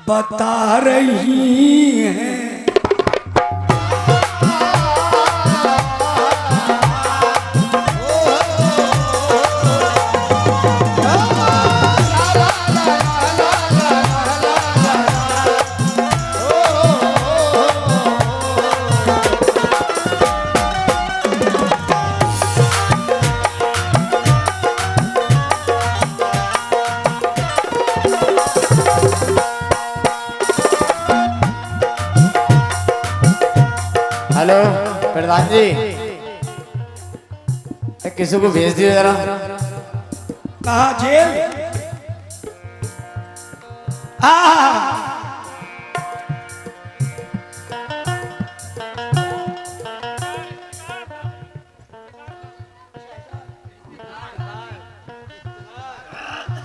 बता रही हैं। हेलो प्रधान जी, किसी को भेज दियो जरा। कहा जेल?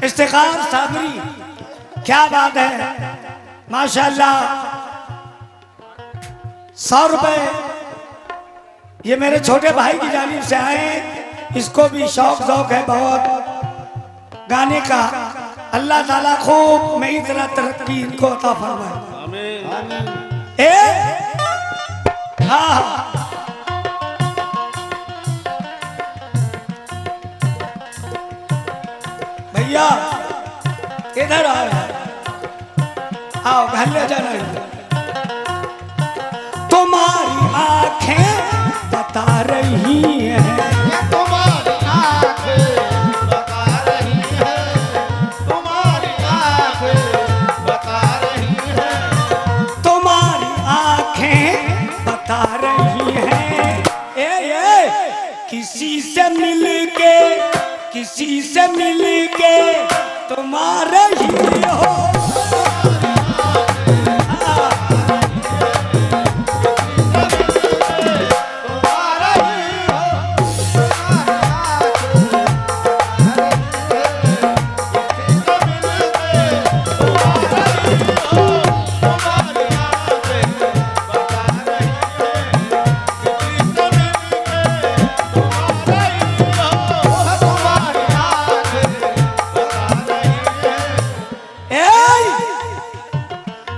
इफ्तिखार साबरी, क्या बात है, माशाल्लाह। 100 रुपए ये मेरे छोटे भाई की जानिब से आए। इसको भी शौक है बहुत गाने का। अल्लाह ताला खूब मेरी तरह तरक्की इनको अता फरमाए। आमीन। हाँ भैया इधर आओ, घर ले जाना। तुम्हारी आंखें बता रही हैं, तुम्हारी आंखें बता रही हैं, तुम्हारी आंखें बता रही हैं, तुम्हारी आंखें बता रही हैं। किसी से मिलके तुम्हारे ही हो।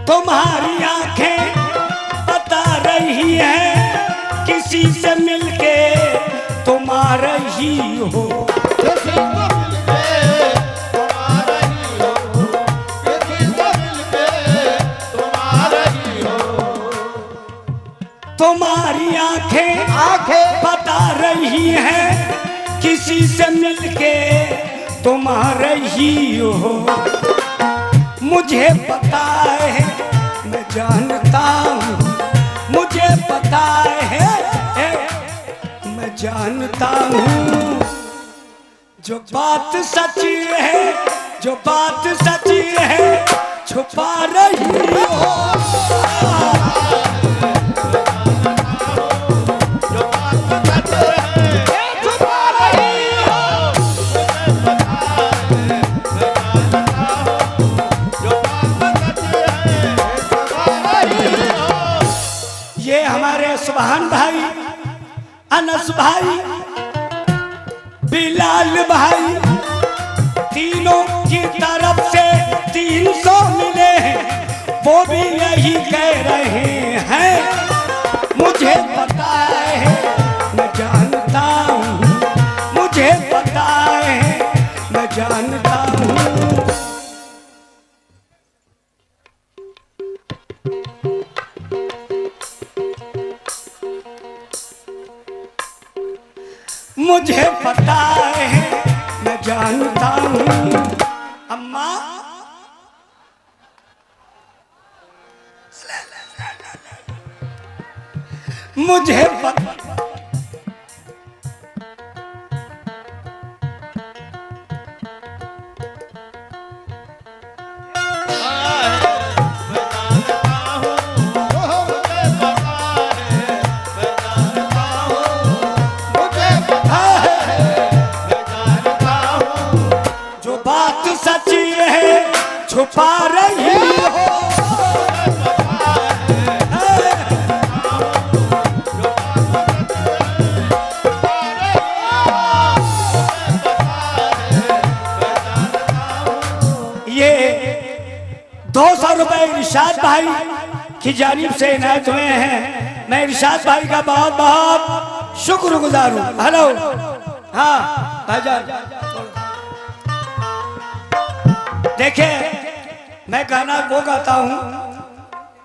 तुम्हारी आंखें बता रही हैं, किसी से मिलके तुम्हारा ही हो। किसी को मिलके तुम्हारा ही हो, किसी को मिलके तुम्हारा ही हो। तुम्हारी आंखें बता रही हैं, किसी से मिलके तुम्हारा ही हो। मुझे पता है, मैं जानता हूँ, मुझे पता है, मैं जानता हूँ। जो बात सच है, जो बात सच है, छुपा रही हो। ये हमारे सुभान भाई, अनस भाई, बिलाल भाई, तीनों की तरफ से 300 मिले हैं। वो भी यही कह रहे हैं, मुझे पता है, मैं जानता हूँ, मुझे पता है, मैं जानता हूँ। मुझे पता है, मैं जानता हूँ। अम्मा मुझे पता, छुपा रही हो। ये 200 रुपए इरशाद भाई की जानिब से इनायत हुए हैं। मैं इरशाद भाई का बहुत बहुत शुक्रगुजार हूँ। हेलो, हाँ भाईजान, देखे मैं गाना वो गाता हूँ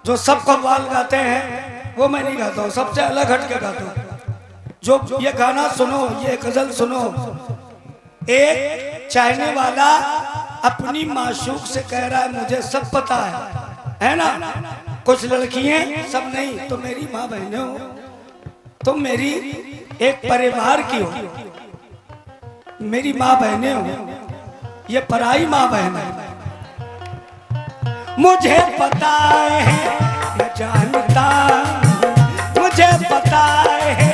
जो सब कव्वाल गाते हैं, वो मैं नहीं गाता हूँ, सबसे अलग हट के गाता हूँ। जो ये गाना सुनो, ये गजल सुनो, एक चाहने वाला अपनी माशूक से कह रहा है मुझे सब पता है ना। कुछ लड़कियां, सब नहीं, तो मेरी माँ बहनें हो, तुम मेरी एक परिवार की हो, मेरी माँ बहनें हो, ये पराई माँ बहन है। मुझे पता है मैं जानता, मुझे पता है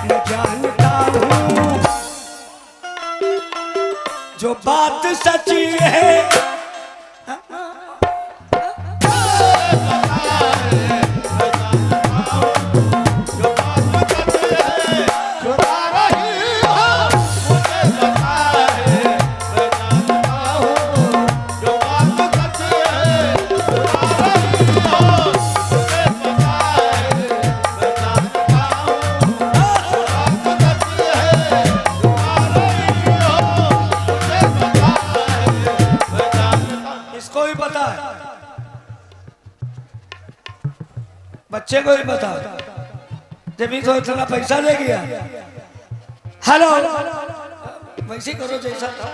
मैं जानता हूँ, जो बात सच्ची है बच्चे को ही बता, जब तो इतना पैसा दे गया। हेलो, वैसे करो जैसा था।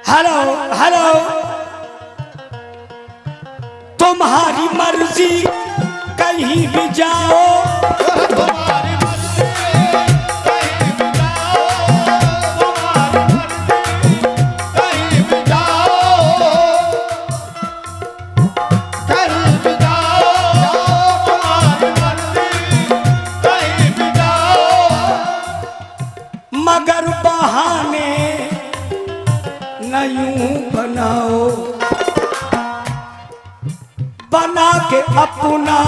हेलो हेलो, तुम्हारी मर्जी कहीं भी जाओ, तुम्हारी मर्जी कहीं भी जाओ, तुम्हारी मर्जी कहीं भी जाओ, कहीं भी जाओ, तुम्हारी मर्जी कहीं भी जाओ, मगर बहाने न यूं बनाओ, बना के अपना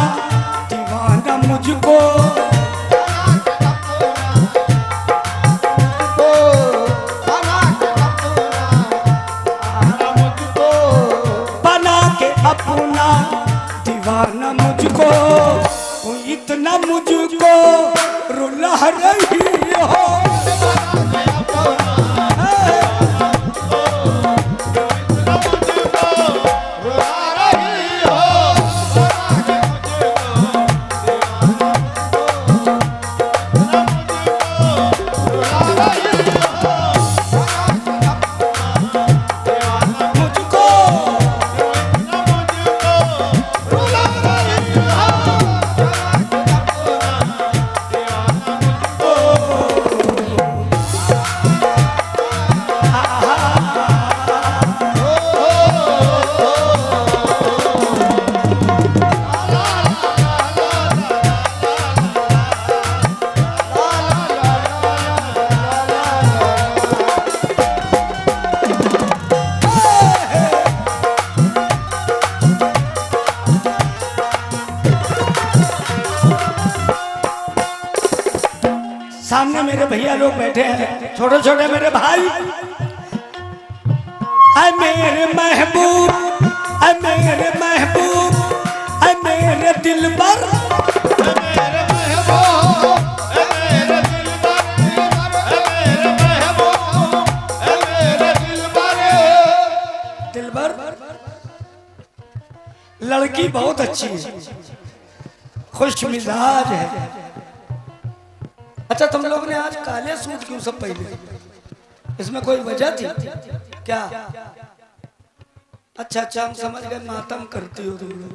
दीवाना मुझको, बना के अपना दीवाना मुझको, इतना मुझको रुला रही हो, सामने मेरे भैया लोग बैठे हैं, छोटे छोटे मेरे भाई। ऐ मेरे महबूब, ऐ मेरे महबूब, ऐ मेरे दिलबर, मेरे महबूब, मेरे दिलबर, मेरे महबूब, मेरे दिलबर, दिलबर लड़की बहुत अच्छी है, खुश मिजाज है। अच्छा, तुम लोग ने आज काले सूट क्यों सब पहने? इसमें कोई वजह थी क्या? अच्छा अच्छा, हम समझ गए मातम करती हो तुम लोग।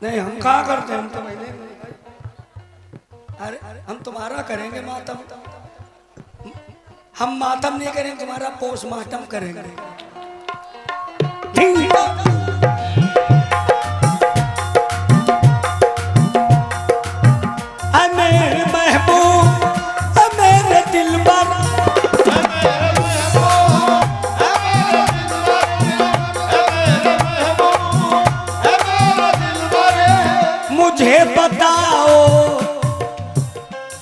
नहीं, हम कहाँ करते हैं, हम तो पहले। अरे हम तुम्हारा करेंगे मातम, हम मातम नहीं करेंगे, तुम्हारा पोस्टमार्टम करेंगे। मेरे महबूब, मेरे दिलबर, मेरे महबूब, मेरे महबूब, मेरे दिलबर, मुझे बताओ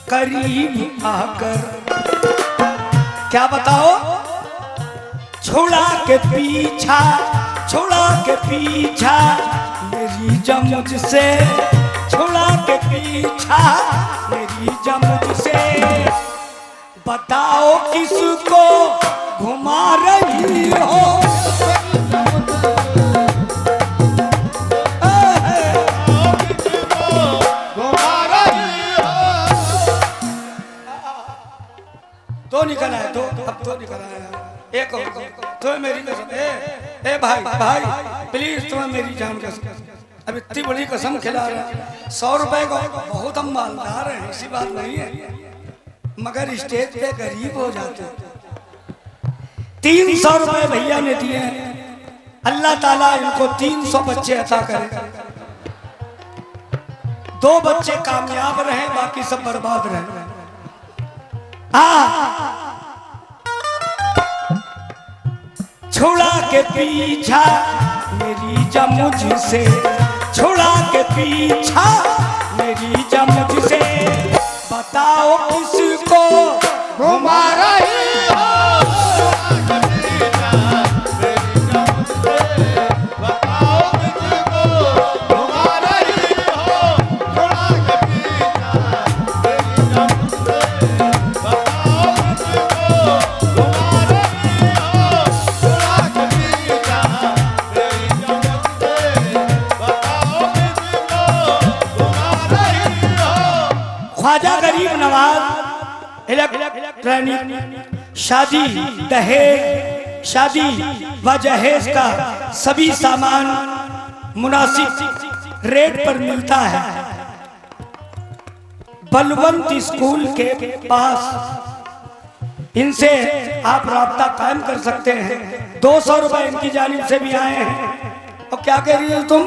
करीब आकर, क्या बताओ? छुड़ा के पीछा छुड़ा के पीछा मेरी जमुज से, छुड़ा के पीछा मेरी जमुज से, बताओ किसको घुमा रही हो। तो निकल आया, तो अब तो निकल आया। एक और तो मेरी कसम, ए भाई भाई प्लीज तुम्हें मेरी जान कसम, अब इतनी बड़ी कसम खिला रहे हैं। 100 रुपए को बहुत हम मालदार हैं, ऐसी बात नहीं है, मगर स्टेज पे गरीब हो जाते। 300 रुपए भैया ने दिए हैं, अल्लाह ताला इनको 300 बच्चे अता करे। 2 बच्चे कामयाब रहे, बाकी सब बर्बाद रहे। छुड़ा के पीछा मेरी जमुज से, छुड़ा के पीछा मेरी जमुज से, बताओ किसको घुमा रही हो। ख्वाजा गरीब नवाज इलेक्ट्रॉनिक शादी दहेज, शादी व जहेज का सभी सामान मुनासिब रेट पर मिलता है। बलवंत स्कूल के पास इनसे आप राब्ता कायम कर सकते हैं। 200 रुपए इनकी जानिब से भी आए हैं। और क्या कह रही हो तुम?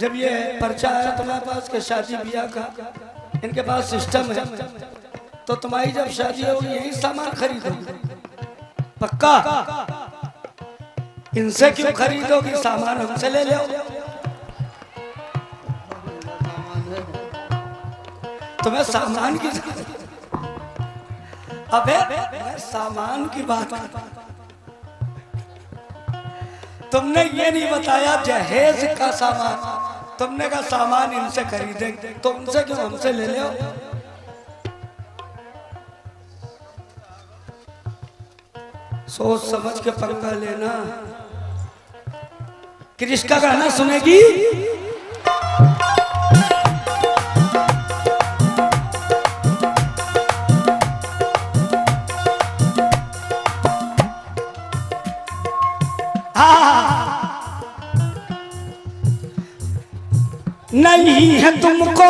जब ये पर्चा आया तुम्हारे पास के शादी ब्याह का, इनके पास सिस्टम है, तो तुम्हारी जब शादी होगी यही सामान खरीदोगी पक्का। इनसे क्यों खरीदोगी सामान, हमसे ले लो। तुम्हें सामान की, अबे सामान की बात, तुमने ये नहीं बताया जहेज का सामान, तुमने का सामान इनसे खरीदेंगे, तो उनसे क्यों हमसे ले लो। सोच समझ के पंगा लेना। क्रिश का गाना सुनेगी? नहीं है तुमको,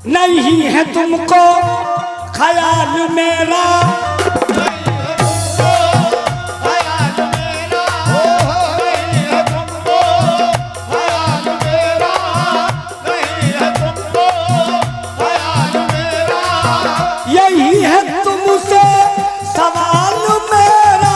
नहीं है तुमको ख्याल मेरा, यही है तुमसे सवाल मेरा,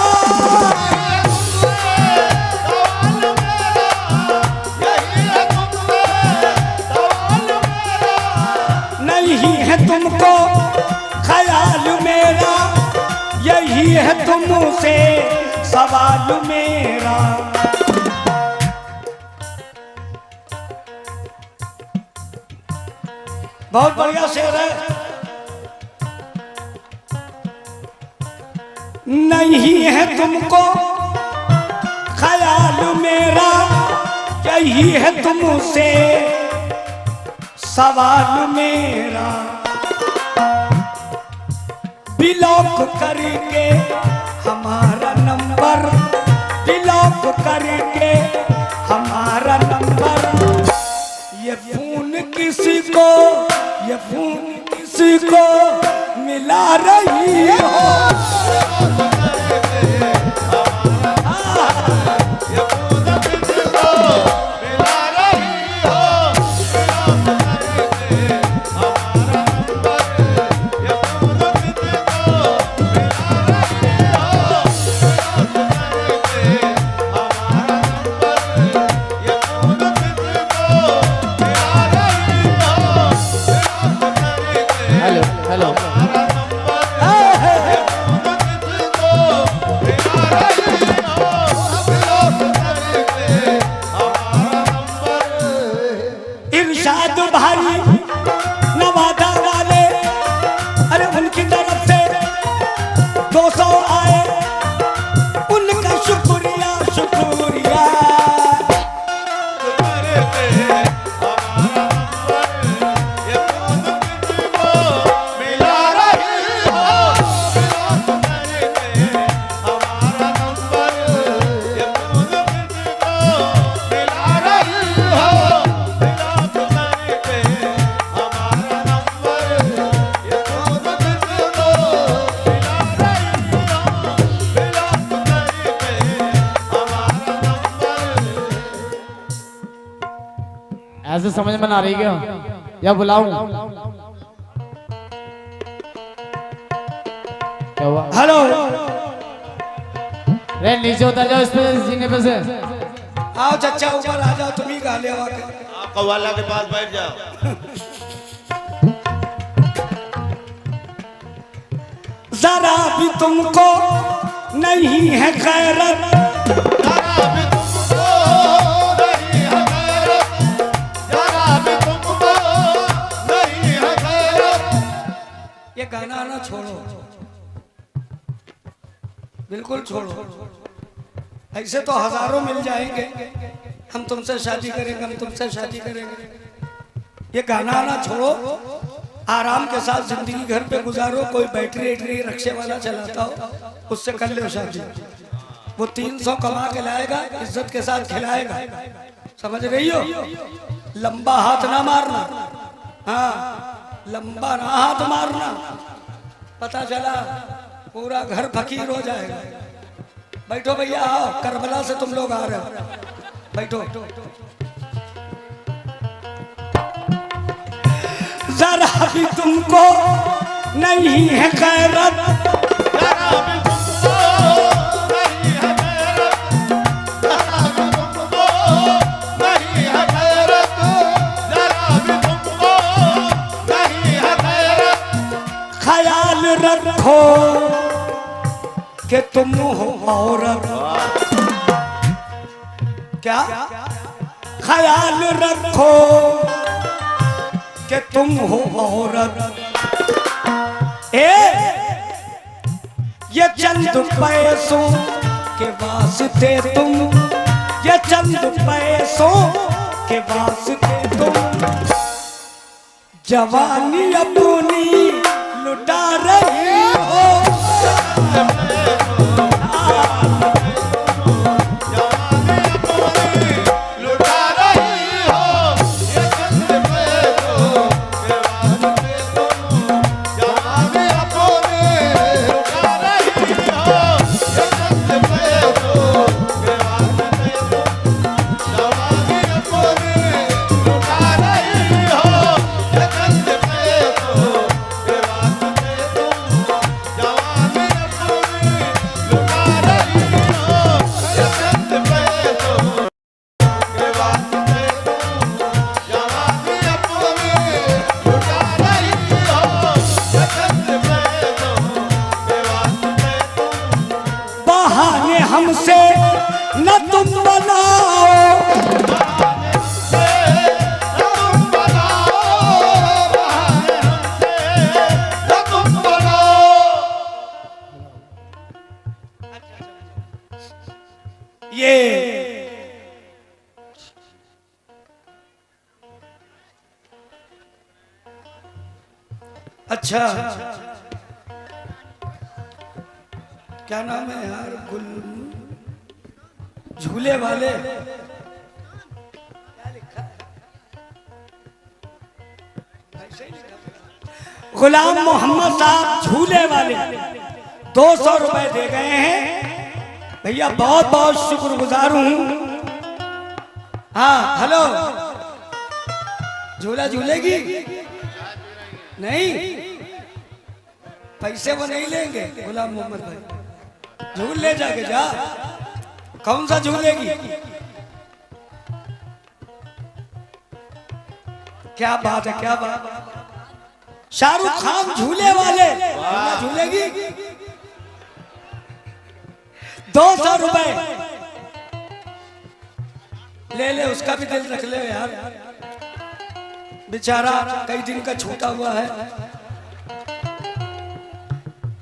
नहीं है तुमको ख्याल मेरा, यही है तुमसे सवाल मेरा। बहुत बढ़िया शेर है। नहीं है तुमको ख्याल मेरा, यही है तुमसे सवाल मेरा। ब्लॉक करके हमारा नंबर, ब्लॉक करके हमारा नंबर, ये फोन किसी को, ये फोन किसी को मिला रही हो। हेलो हेलो उनकी तरफ से 200 आए, उनका शुक्रिया शुक्रिया। ऐसे समझ में ना रही क्या या बुलाऊं? क्या हुआ? हेलो, रे नीचे उतर जाओ, इस पे सीने पे से। आओ चचा ऊपर आ जाओ, तुम ही गा ले आके। आप कव्वाला के पास बैठ जाओ। जरा भी तुमको नहीं है गैरत, जरा भी तुमको नहीं है गैरत, जरा भी तुमको नहीं है गैरत। ये गाना ना छोड़ो, बिल्कुल छोड़ो। ऐसे तो हजारों मिल जाएंगे, हम तुमसे शादी करेंगे, हम तुमसे शादी करेंगे। ये गाना ना छोड़ो, आराम के साथ जिंदगी घर पे गुजारो। कोई बैटरी एटरी रक्शे वाला चलाता हो, उससे कर लो शादी। वो 300 कमा के लाएगा, इज्जत के साथ खिलाएगा। समझ रही हो? लंबा हाथ ना मारना, हाँ लंबा ना हाथ मारना, पता चला पूरा घर फकीर हो जाएगा। बैठो भैया, आओ, करबला से तुम लोग आ रहे हो, बैठो। जरा भी तुमको नहीं है गैरत, जरा भी तुमको नहीं है गैरत, जरा भी तुमको नहीं है गैरत, जरा भी तुमको नहीं है गैरत। ख्याल रखो कि तुम हो औरत। क्या? ख्याल रखो कि तुम हो औरत। ये चंद पैसों के वास्ते तुम, ये चंद पैसों के वास्ते तुम जवानी अपनी लुटा रही हो। लुटा रही हो, ये चंद पैसों के वास्ते तुम जवानी अपनी लुटा रही हो, ये चंद पैसों के वास्ते तुम जवानी अपनी लुटा रही हो, ये चंद पैसों के वास्ते तुम जवानी अपनी लुटा रही हो, ये चंद पैसों के वास्ते तुम जवानी अपनी लुटा रही हो, ये चंद पैसों के वास्ते तुम बहाने हमसे न तुम बनाओ, तुम बनाओ, बहाने हमसे तुम बनाओ। ये अच्छा क्या नाम है यार, गुल झूले वाले, गुलाम मोहम्मद साहब झूले वाले 200 रुपए दे गए हैं भैया, बहुत बहुत शुक्रगुजार हूँ। हाँ हेलो, झूला झूलेगी नहीं? पैसे वो नहीं लेंगे गुलाम मोहम्मद भाई, झूल ले जाके जा। कौन सा झूलेगी? क्या बात है, क्या बात है। शाहरुख खान झूले वाले, झूलेगी 200 रुपए ले ले, उसका भी दिल रख ले यार, बेचारा कई दिन का छूटा हुआ है।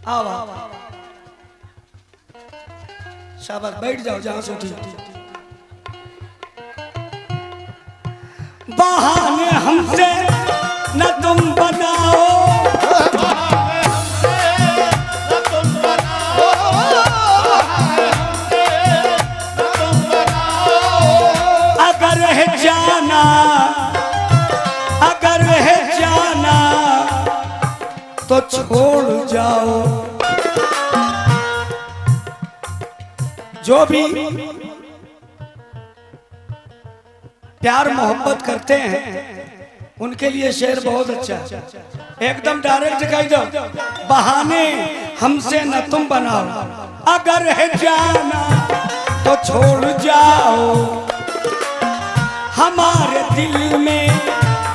आओ आओ शाबाश, बैठ जाओ जहां से उठी। बहाने हमसे न तुम बनाओ, अगर है जाना, अगर है जाना तो छोड़ जाओ। जो भी प्यार मोहब्बत करते हैं उनके लिए शेर बहुत अच्छा है। एकदम डायरेक्ट कह दो, बहाने हमसे न तुम बनाओ, अगर है जाना तो छोड़ जाओ। हमारे दिल में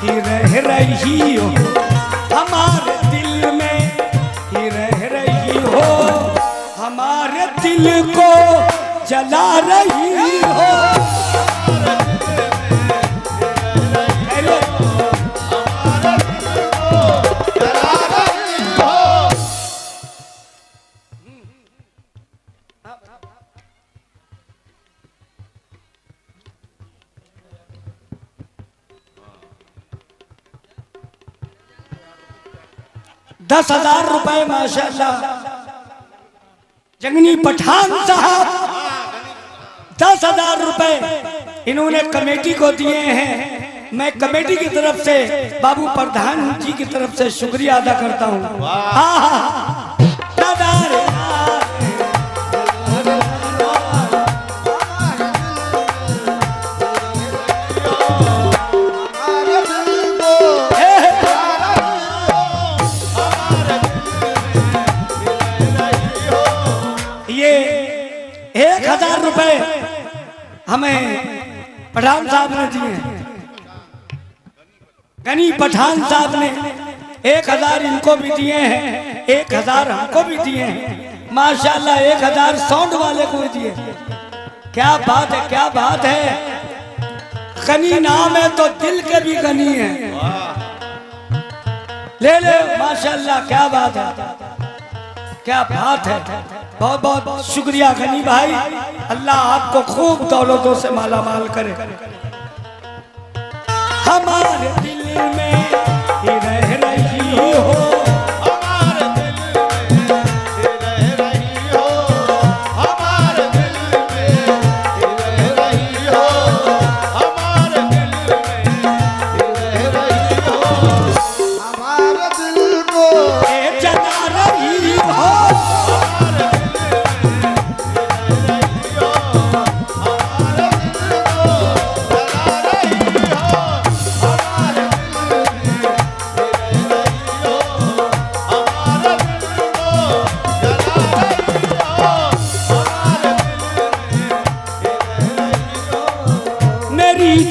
ही रह रही हो, हमारे दिल में ही रह रही हो, हमारे दिल को जला रही हो। ₹10,000 माशाल्लाह जंगनी पठान साहब, ₹10,000 इन्होंने कमेटी को दिए हैं। मैं कमेटी की तरफ से बाबू प्रधान जी की तरफ से शुक्रिया अदा करता हूँ। ये ₹1,000 हमें पठान साहब ने दिए, गनी पठान साहब ने 1,000 इनको भी दिए हैं, 1,000 हमको भी दिए हैं। माशाल्लाह 1,000 साउंड वाले को भी दिए। क्या बात है, क्या बात है। गनी नाम है तो दिल के भी गनी है। ले ले माशाल्लाह, क्या बात है, क्या बात है। बहुत बहुत शुक्रिया गनी भाई, अल्लाह आपको खूब दौलतों से माला माल करे। हमारे दिल में ही रह रही हो, हमारे दिल में रह रही हो, हमारे दिल में रह रही हो, हमारे दिल में रह रही हो, हमारे दिल को जला रही हो।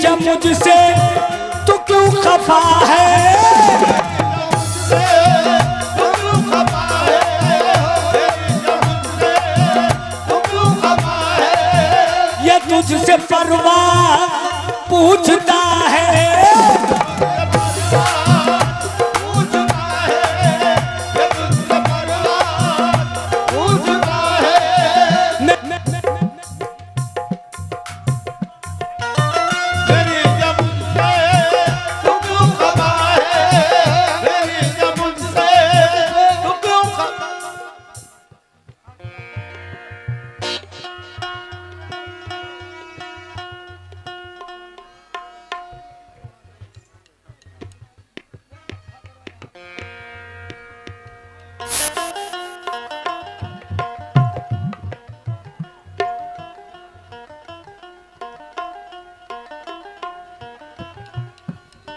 जब मुझसे तू क्यों खफा है, ये तुझसे परवाह पूछता है।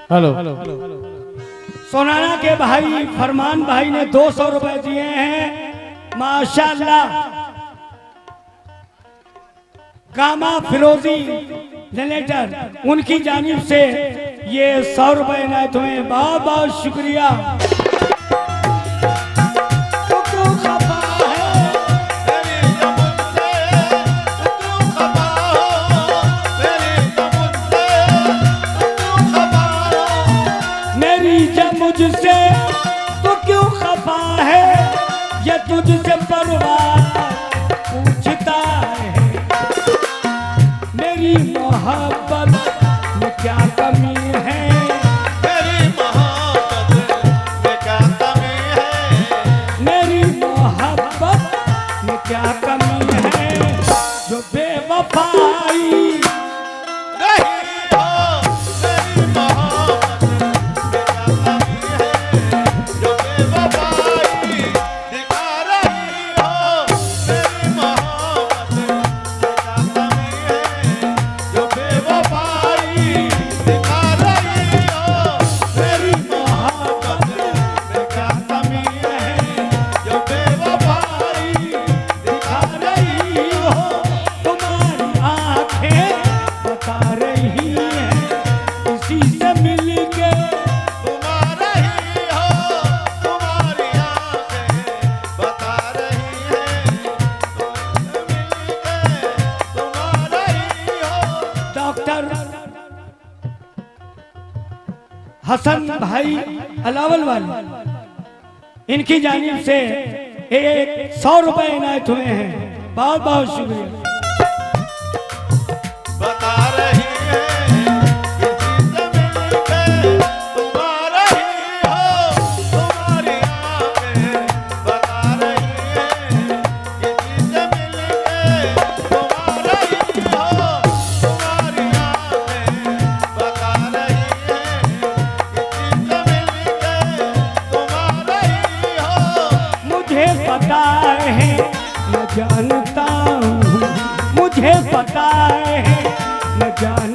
हेलो, सोनाना के भाई फरमान भाई ने ₹200 दिए हैं माशाल्लाह। गामा फिरोजी जनरेटर उनकी जानिब से ये ₹100 इनायत हुए। बहुत बहुत शुक्रिया। मुझसे तो क्यों खफा है, ये तुझसे परवार पूछता है, मेरी मोहब्बत में क्या कमी है, मेरी मोहब्बत में क्या कमी है, मेरी मोहब्बत में क्या कमी है, जो बेवफाई नहीं हो मेरी मोहब्बत में क्या कमी है, जो बेवफाई दिखा रही हो, मेरी मोहब्बत में क्या कमी है, जो बेवफाई दिखा रही हो, मेरी मोहब्बत में क्या कमी है, जो बेवफाई दिखा रही हो, तुम्हारी आंखें बता रही हैं, इसी से मिलके तुम्हारा ही हो, तुम्हारी आंखें बता रही हैं, तुमसे मिलके तुम्हारा ही हो। डॉक्टर हसन भाई अलावल वाले इनकी जानिब से 100 रुपए इनायत हुए हैं। बहुत बहुत शुक्रिया। बता रही है किसी से मिलके तुम्हारा ही हो, तुम्हारी आंखें बता रही है किसी से मिलके तुम्हारा ही हो, तुम्हारी आंखें बता रही है किसी से मिलके तुम्हारा ही हो। मुझे पता है मैं जानता हूँ, मुझे पता है मैं जानता